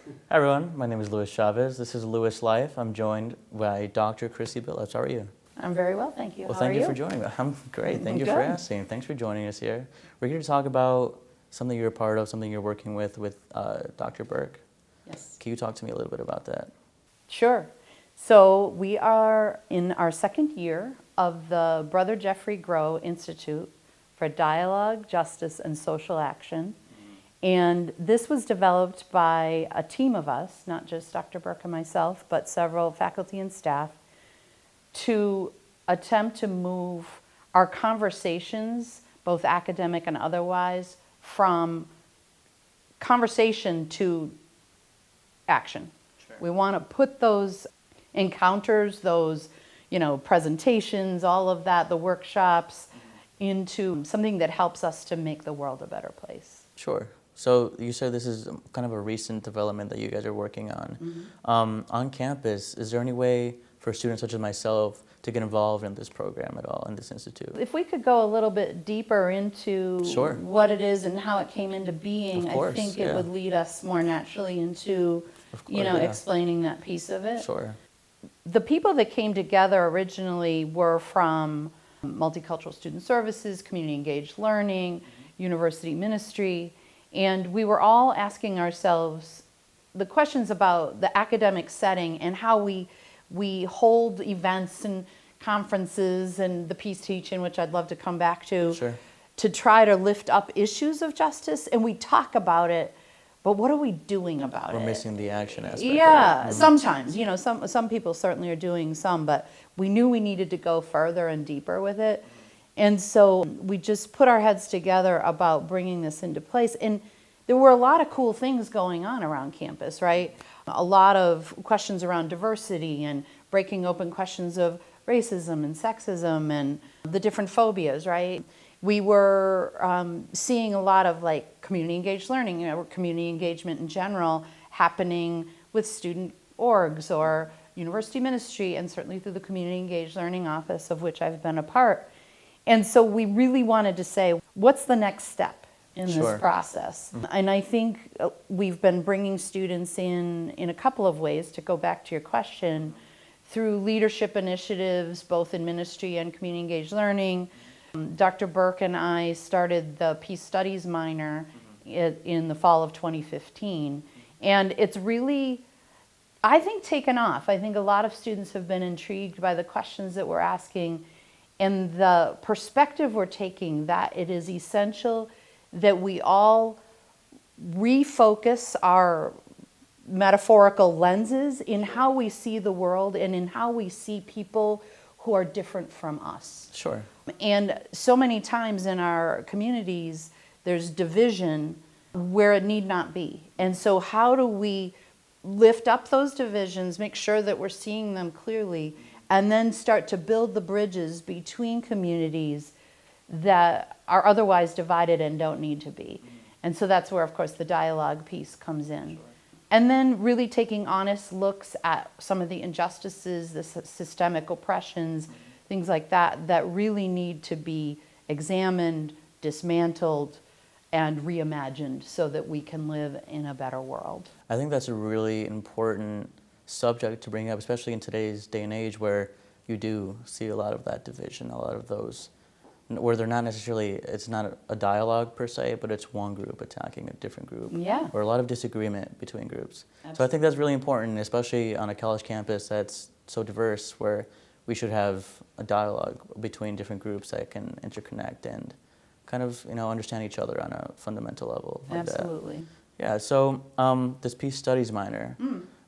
Hi everyone, my name is Luis Chavez. This is Luis Life. I'm joined by Dr. Chrissy Billups. How are you? I'm very well, thank you. Well, How thank are you for joining me. I'm great. Thank you for Good. asking. Thanks for joining us here. We're here to talk about something you're a part of, something you're working with Dr. Burke. Yes. Can you talk to me a little bit about that? Sure. So we are in our second year of the Brother Jeffrey Gros Institute for Dialogue, Justice, and Social Action. And this was developed by a team of us, not just Dr. Burke and myself, but several faculty and staff, to attempt to move our conversations, both academic and otherwise, from conversation to action. Sure. We want to put those encounters, those, presentations, all of that, the workshops, into something that helps us to make the world a better place. Sure. So you said this is kind of a recent development that you guys are working on. Mm-hmm. On campus, is there any way for students such as myself to get involved in this program at all, in this institute? If we could go a little bit deeper into Sure. what it is and how it came into being, Of course, I think yeah. it would lead us more naturally into, Of course, yeah. explaining that piece of it. Sure. The people that came together originally were from Multicultural Student Services, Community Engaged Learning, University Ministry, and we were all asking ourselves the questions about the academic setting and how we hold events and conferences and the peace teaching, which I'd love to come back to, Sure. to try to lift up issues of justice, and we talk about it, but what are we doing about it? We're missing the action aspect. Yeah, Right? sometimes, some people certainly are doing some, but we knew we needed to go further and deeper with it. And so we just put our heads together about bringing this into place. And there were a lot of cool things going on around campus, right? A lot of questions around diversity and breaking open questions of racism and sexism and the different phobias, right? We were seeing a lot of community engaged learning, community engagement in general happening with student orgs or university ministry, and certainly through the Community Engaged Learning Office, of which I've been a part. And so we really wanted to say, what's the next step in Sure. this process? And I think we've been bringing students in a couple of ways, to go back to your question, through leadership initiatives, both in ministry and community engaged learning. Dr. Burke and I started the Peace Studies minor in the fall of 2015. And it's really, I think, taken off. I think a lot of students have been intrigued by the questions that we're asking and the perspective we're taking, that it is essential that we all refocus our metaphorical lenses in how we see the world and in how we see people who are different from us. Sure. And so many times in our communities, there's division where it need not be. And so how do we lift up those divisions, make sure that we're seeing them clearly, and then start to build the bridges between communities that are otherwise divided and don't need to be. And so that's where, of course, the dialogue piece comes in. Sure. And then really taking honest looks at some of the injustices, the systemic oppressions, things like that, that really need to be examined, dismantled, and reimagined so that we can live in a better world. I think that's a really important subject to bring up, especially in today's day and age where you do see a lot of that division, a lot of those, where they're not necessarily, it's not a dialogue per se, but it's one group attacking a different group. Yeah. Or a lot of disagreement between groups. Absolutely. So I think that's really important, especially on a college campus that's so diverse, where we should have a dialogue between different groups that can interconnect and kind of, understand each other on a fundamental level. Like Absolutely. that. Yeah, so this Peace Studies minor,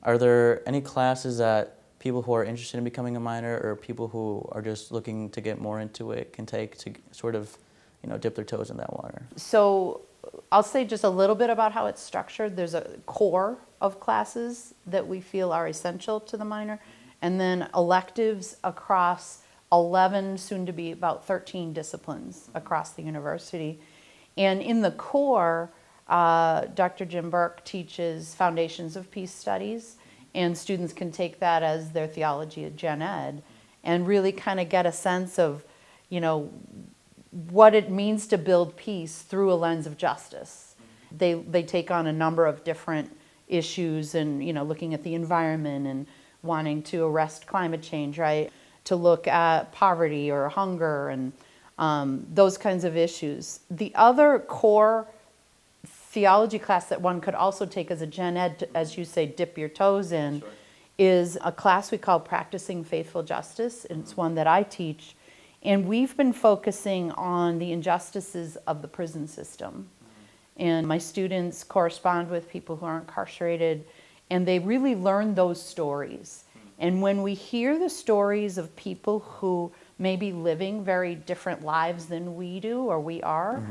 are there any classes that people who are interested in becoming a minor or people who are just looking to get more into it can take to sort of, dip their toes in that water? So I'll say just a little bit about how it's structured. There's a core of classes that we feel are essential to the minor, and then electives across 11, soon to be about 13 disciplines across the university. And in the core, Dr. Jim Burke teaches Foundations of Peace Studies, and students can take that as their theology of Gen Ed and really kind of get a sense of, what it means to build peace through a lens of justice. They take on a number of different issues and, looking at the environment and wanting to arrest climate change, right? To look at poverty or hunger and those kinds of issues. The other core theology class that one could also take as a gen ed, as you say, dip your toes in, is a class we call Practicing Faithful Justice, and it's one that I teach. And we've been focusing on the injustices of the prison system. And my students correspond with people who are incarcerated, and they really learn those stories. And when we hear the stories of people who may be living very different lives than we do or we are,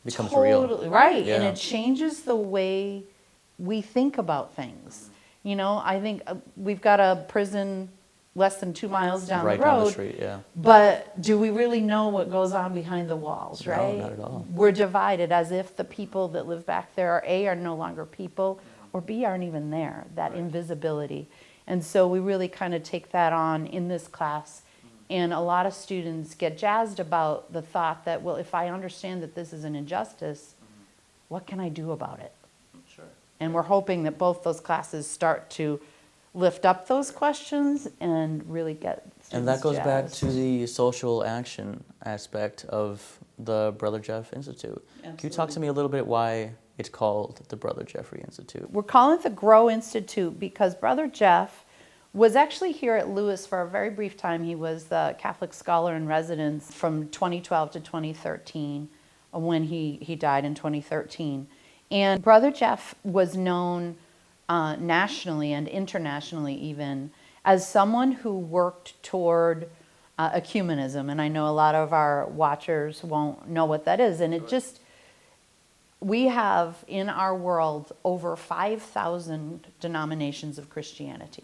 Becomes totally, real. right? Yeah. And it changes the way we think about things. I think we've got a prison less than 2 miles down Right the road. down the street, yeah. But do we really know what goes on behind the walls, right? No, not at all. We're divided as if the people that live back there are no longer people, or B, aren't even there, that invisibility. And so we really kind of take that on in this class. And a lot of students get jazzed about the thought that, well, if I understand that this is an injustice, what can I do about it? Sure. And we're hoping that both those classes start to lift up those questions and really get students And that goes back jazzed. to the social action aspect of the Brother Jeff Institute. Can you talk to me a little bit why it's called the Brother Jeffrey Institute? We're calling it the Gros Institute because Brother Jeff was actually here at Lewis for a very brief time. He was the Catholic scholar in residence from 2012 to 2013, when he died in 2013. And Brother Jeff was known nationally and internationally even as someone who worked toward ecumenism. And I know a lot of our watchers won't know what that is. And it just, we have in our world over 5,000 denominations of Christianity.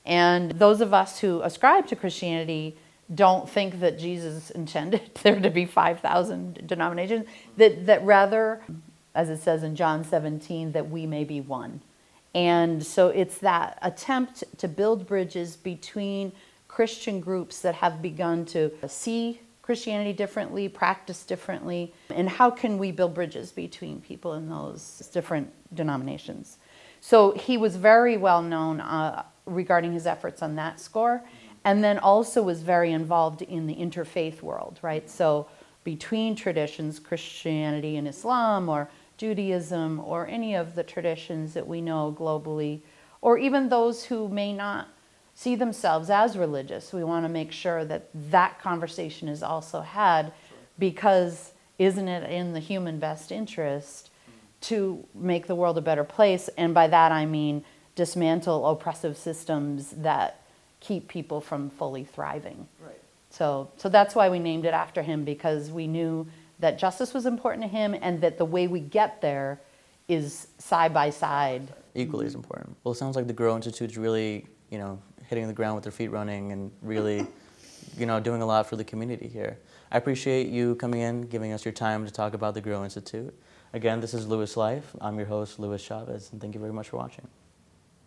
And those of us who ascribe to Christianity don't think that Jesus intended there to be 5,000 denominations, that rather, as it says in John 17, that we may be one. And so it's that attempt to build bridges between Christian groups that have begun to see Christianity differently, practice differently, and how can we build bridges between people in those different denominations. So he was very well known regarding his efforts on that score, and then also was very involved in the interfaith world, right? So between traditions, Christianity and Islam, or Judaism, or any of the traditions that we know globally, or even those who may not see themselves as religious, we want to make sure that that conversation is also had, because isn't it in the human best interest to make the world a better place? And by that I mean dismantle oppressive systems that keep people from fully thriving. Right. So that's why we named it after him, because we knew that justice was important to him and that the way we get there is side by side. Equally as important. Well, it sounds like the Gros Institute's really, hitting the ground with their feet running and really, doing a lot for the community here. I appreciate you coming in, giving us your time to talk about the Gros Institute. Again, this is Lewis Life. I'm your host, Luis Chavez, and thank you very much for watching.